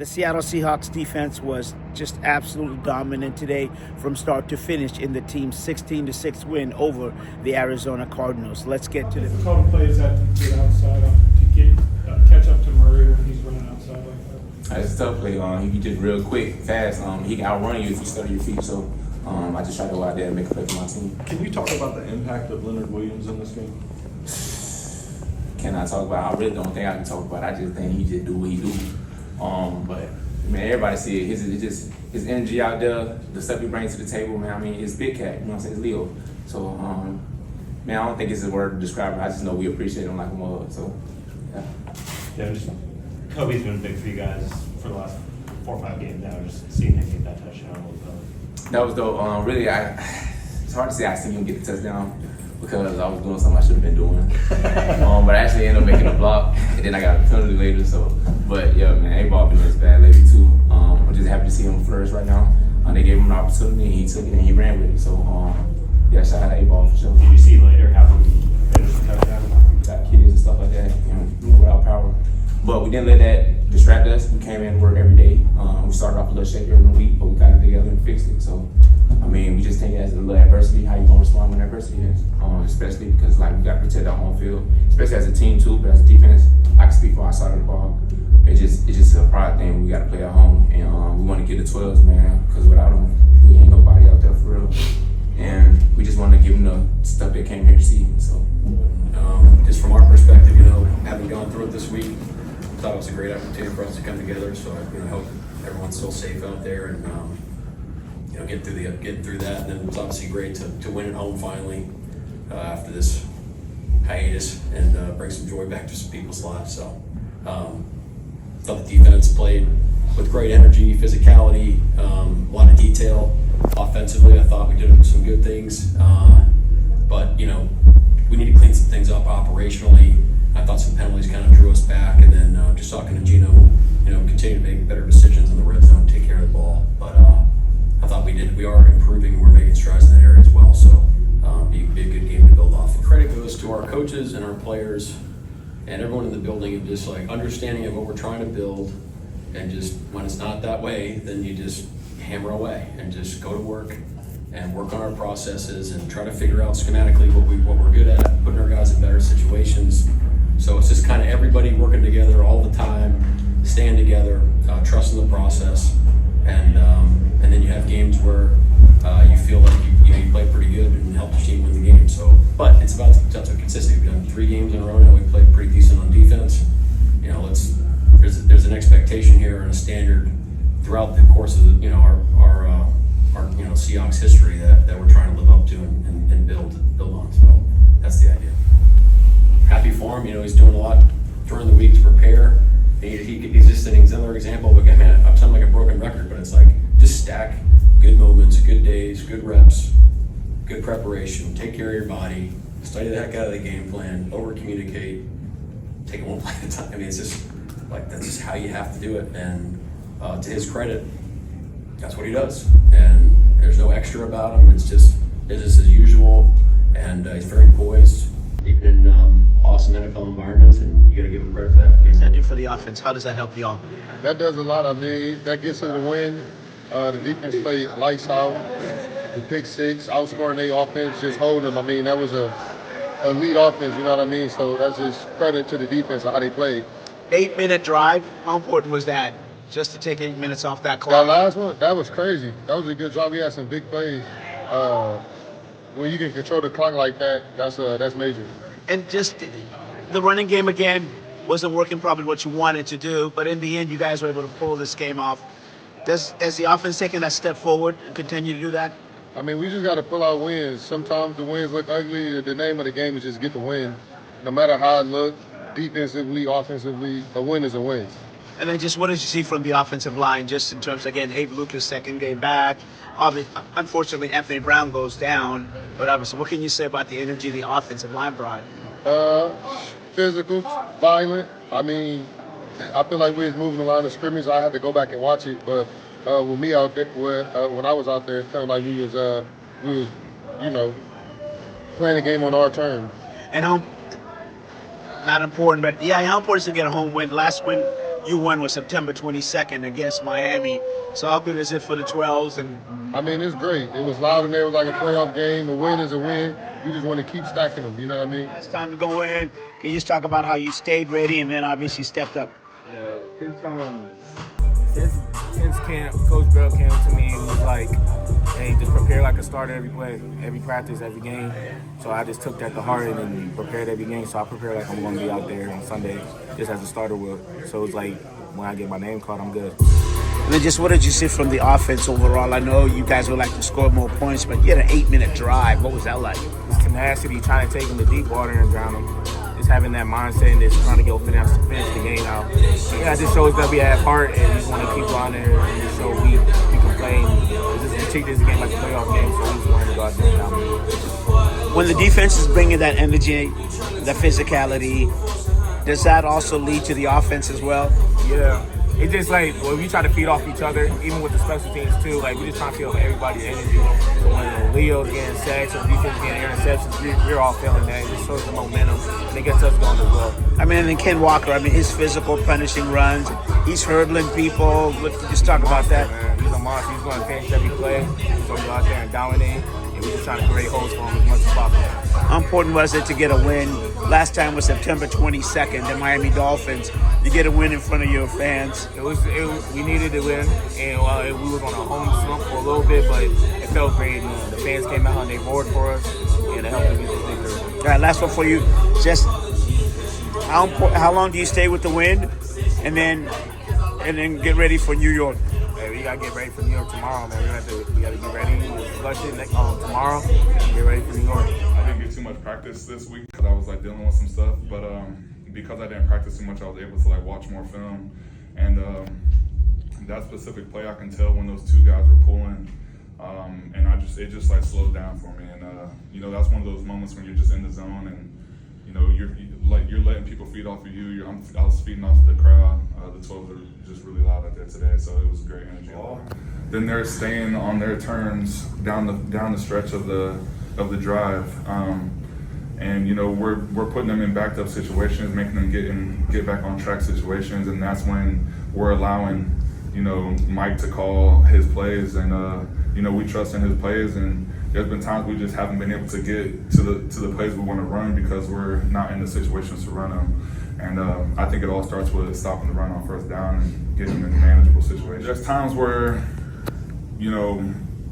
The Seattle Seahawks defense was just absolutely dominant today from start to finish in the team's 16-6 win over the Arizona Cardinals. Let's get to the call plays that to get outside to get catch up to Murray when he's running outside like that. It's a tough play. He just real quick, fast. He can outrun you if you study your feet. So I just try to go out there and make a play for my team. Can you talk about the impact of Leonard Williams in this game? Can I talk about? I really don't think I can talk about it. I just think he just do what he do. But man, everybody see it. His energy out there, the stuff he brings to the table, man. I mean, it's big cat. You know what I'm saying? It's Leo. So man, I don't think it's a word to describe it. I just know we appreciate him like a mug. So yeah. Yeah, just Coby's been big for you guys for the last 4 or 5 games now. Just seeing him get that touchdown was That was dope. Really, it's hard to say I seen him get the touchdown because I was doing something I should have been doing. But I actually ended up making a block, and then I got a penalty later. So, but yeah, man, A-Ball been this bad lately too. I'm just happy to see him flourish right now. They gave him an opportunity, and he took it and he ran with it. So, yeah, shout out to A-Ball for sure. Did you see later how he finished the touchdown? Got kids and stuff like that, without power. But we didn't let that distract us. We came in to work every day. We started off a little shaky in the week, but we got it together and fixed it. So, I mean, we just take it as a little adversity, how you gonna respond when adversity is. Especially because, like, we gotta protect our home field, especially as a team too, but as a defense, I can speak for our side of the ball. It's just a pride thing. We gotta play at home, and we wanna get the 12s, man, because without them, we ain't nobody out there for real. And we just wanna give them the stuff they came here to see, so. Just from our perspective, having gone through it this week, thought it was a great opportunity for us to come together. So I hope everyone's still safe out there and getting through that. And then it's obviously great to win at home finally after this hiatus and bring some joy back to some people's lives. So thought the defense played with great energy, physicality, a lot of detail. Offensively, I thought we did some good things, but we need to clean some things up operationally. I thought some penalties kind of drew us back, and then just talking to Gino, continue to make better decisions in the red zone, take care of the ball. But I thought we are improving. We're making strides in that area as well. So be a good game to build off. Credit goes to our coaches and our players and everyone in the building of just like understanding of what we're trying to build, and just when it's not that way, then you just hammer away and just go to work and work on our processes and try to figure out schematically what we're good at, putting our guys in better situations. So it's just kind of everybody working together all the time, staying together, trusting the process, and then you have games where you feel like you play pretty good and help the team win the game. So, but it's about that's consistency. We've done 3 games in a row now. We played pretty decent on defense. There's an expectation here and a standard throughout the course of our Seahawks history that we're trying to live up to and build on. So that's the idea. Happy for him. He's doing a lot during the week to prepare. He's just an exemplary example of a guy. Man, I'm sounding like a broken record, but it's like just stack good moments, good days, good reps, good preparation. Take care of your body. Study the heck out of the game plan. Over communicate. Take it one play at a time. I mean, it's just like that's just how you have to do it. And to his credit, that's what he does. And there's no extra about him. It's just business as usual. And he's very poised, even in awesome NFL environments, and you got to give him credit for that. Extended for the offense. How does that help y'all? That does a lot. I mean, that gets us the win. The defense played lights out. The pick 6, outscoring their offense, just holding them. I mean, that was a elite offense, you know what I mean? So that's just credit to the defense of how they played. 8-minute drive. How important was that? Just to take 8 minutes off that That clock. last one, that was crazy. That was a good job. We had some big plays. When you can control the clock like that, that's major. And just the running game again wasn't working probably what you wanted to do, but in the end, you guys were able to pull this game off. Has the offense taken that step forward and continue to do that? I mean, we just got to pull out wins. Sometimes the wins look ugly. The name of the game is just get the win. No matter how it looks, defensively, offensively, a win is a win. And then just what did you see from the offensive line, just in terms, again, Abe Lucas' second game back. Obviously, unfortunately, Anthony Brown goes down, but obviously, what can you say about the energy the offensive line brought? Physical, violent. I mean, I feel like we was moving the line of scrimmage. I had to go back and watch it, but with me out there, when I was out there, it felt like we was playing the game on our terms. And how, not important, but yeah, how important is it to get a home win? Last win you won was September 22nd against Miami. So how good is it for the 12s? And I mean, it's great. It was loud in there. It was like a playoff game. A win is a win. You just want to keep stacking them. You know what I mean? it's time to go in. Can you just talk about how you stayed ready and then obviously stepped up? Since camp, Coach Bell came to me and was like, hey, just prepare like a starter every play, every practice, every game. So I just took that to heart and prepared every game. So I prepared like I'm going to be out there on Sunday just as a starter will. So it's like when I get my name called, I'm good. And then just what did you see from the offense overall? I know you guys would like to score more points, but you had an 8-minute drive. What was that like? Just tenacity, trying to take them to deep water and drown them. Just having that mindset and just trying to go finish the game out. Yeah, it just shows that we have heart and we just want to keep going there and just show we can play. We treat this game like a playoff game, so we just wanted to go out there and dominate. When the defense is bringing that energy, the physicality, does that also lead to the offense as well? Yeah. It's just like when we try to feed off each other, even with the special teams too, like we just trying to feed off everybody's energy. So when Leo's getting sacks or defense getting interceptions, we're all feeling that. It just shows the momentum and it gets us going as well. I mean, and then Ken Walker, I mean, his physical punishing runs, he's hurdling people. Just talk about that. Man. He's a monster. He's going to finish every play. He's going to go out there and dominate. And we're just trying to create holes for him as much as possible. How important was it to get a win? Last time was September 22nd, the Miami Dolphins. You get a win in front of your fans. We needed to win, and we was on a home slump for a little bit, but it felt great. And the fans came out and they roared for us, and it helped us get the victory. All right, last one for you. Just how long do you stay with the win, and then get ready for New York? Hey, we gotta get ready for New York tomorrow, man. We gotta get ready. Flush it tomorrow and get ready for New York. I didn't get too much practice this week because I was like dealing with some stuff, but because I didn't practice too much, I was able to like watch more film, and that specific play I can tell when those two guys were pulling, and it just like slowed down for me, and that's one of those moments when you're just in the zone and you're letting people feed off of you. I was feeding off of the crowd. The 12s were just really loud out there today, so it was great energy. Then they're staying on their turns down the stretch of the drive, and we're putting them in backed up situations, making them get back on track situations, and that's when we're allowing Mike to call his plays, and we trust in his plays, and there's been times we just haven't been able to get to the plays we want to run because we're not in the situations to run them. And I think it all starts with stopping the run on first down and getting them in manageable situations. There's times where,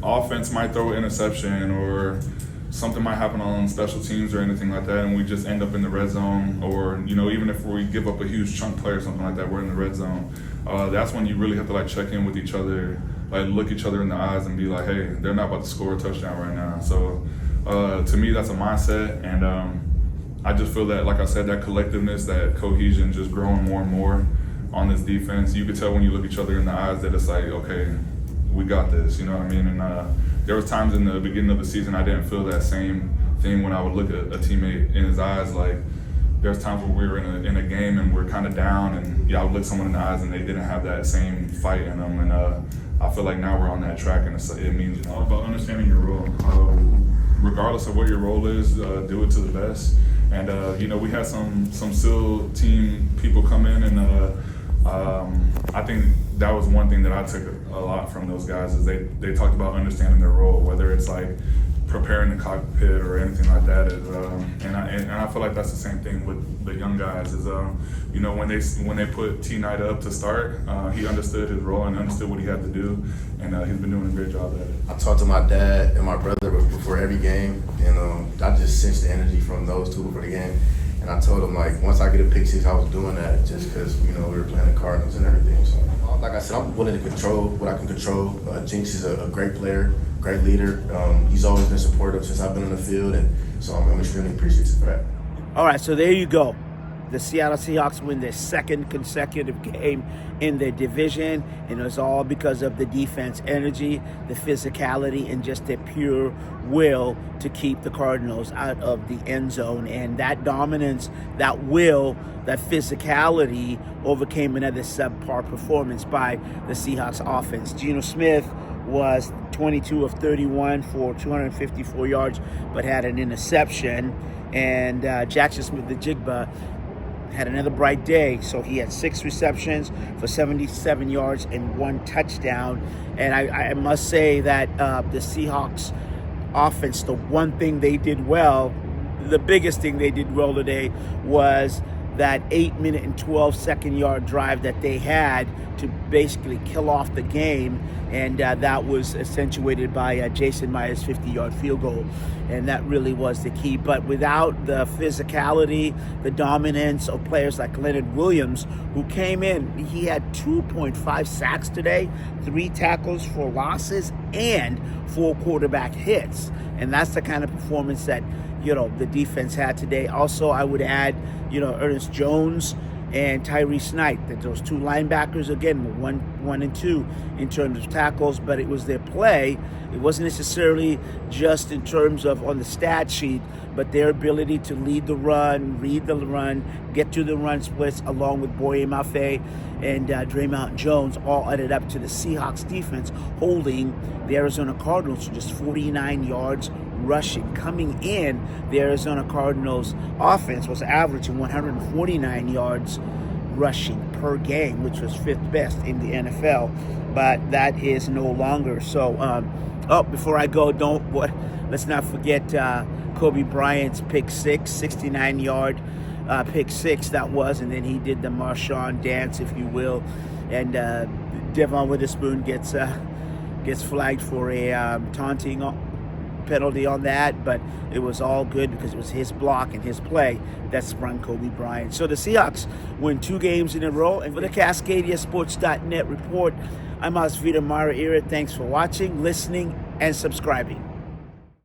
offense might throw an interception or something might happen on special teams or anything like that, and we just end up in the red zone, or even if we give up a huge chunk play or something like that, we're in the red zone. That's when you really have to like check in with each other, like look each other in the eyes and be like, hey, they're not about to score a touchdown right now. So to me, that's a mindset, and I just feel that, like I said, that collectiveness, that cohesion just growing more and more on this defense. You could tell when you look each other in the eyes that it's like, okay, we got this, you know what I mean? And there was times in the beginning of the season I didn't feel that same thing when I would look at a teammate in his eyes. Like, there's times where we were in a game and we're kind of down, and I would look someone in the eyes and they didn't have that same fight in them. And I feel like now we're on that track, and it means all about understanding your role. Regardless of what your role is, do it to the best. And we had some SEAL team people come in, and I think that was one thing that I took a lot from those guys is they talked about understanding their role, whether it's like preparing the cockpit or anything like that. And I feel like that's the same thing with the young guys. Is when they put T Knight up to start, he understood his role and understood what he had to do, and he's been doing a great job at it. I talked to my dad and my brother before every game, and I just sensed the energy from those two before the game. And I told him, like, once I get a pick six, I was doing that just because, we were playing the Cardinals and everything. So, like I said, I'm willing to control what I can control. Jinx is a great player, great leader. He's always been supportive since I've been on the field, and so I'm extremely appreciative for that. All right, so there you go. The Seattle Seahawks win their second consecutive game in their division, and it was all because of the defense energy, the physicality, and just their pure will to keep the Cardinals out of the end zone. And that dominance, that will, that physicality overcame another subpar performance by the Seahawks offense. Geno Smith was 22 of 31 for 254 yards, but had an interception. And Jackson Smith-Njigba had another bright day. So he had 6 receptions for 77 yards and 1 touchdown. And I must say that the Seahawks offense, the one thing they did well, the biggest thing they did well today was that 8-minute and 12-second yard drive that they had to basically kill off the game, and that was accentuated by Jason Myers' 50-yard field goal, and that really was the key. But without the physicality, the dominance of players like Leonard Williams, who came in, he had 2.5 sacks today, 3 tackles for losses, and 4 quarterback hits, and that's the kind of performance that the defense had today. Also, I would add, Ernest Jones and Tyrese Knight, that those 2 linebackers, again, were 1 and 2 in terms of tackles, but it was their play. It wasn't necessarily just in terms of on the stat sheet, but their ability to lead the run, read the run, get to the run splits, along with Boye Mafe and Draymond Jones, all added up to the Seahawks defense holding the Arizona Cardinals to just 49 yards rushing. Coming in, the Arizona Cardinals offense was averaging 149 yards rushing per game, which was 5th best in the NFL, but that is no longer. So, before I go, let's not forget Coby Bryant's pick 6, 69-yard pick 6 that was, and then he did the Marshawn dance, if you will, and Devon Witherspoon gets flagged for a taunting penalty on that, but it was all good because it was his block and his play that sprung Coby Bryant. So the Seahawks win 2 games in a row. And for the CascadiaSports.net report, I'm Osvita Mara Ira. Thanks for watching, listening, and subscribing.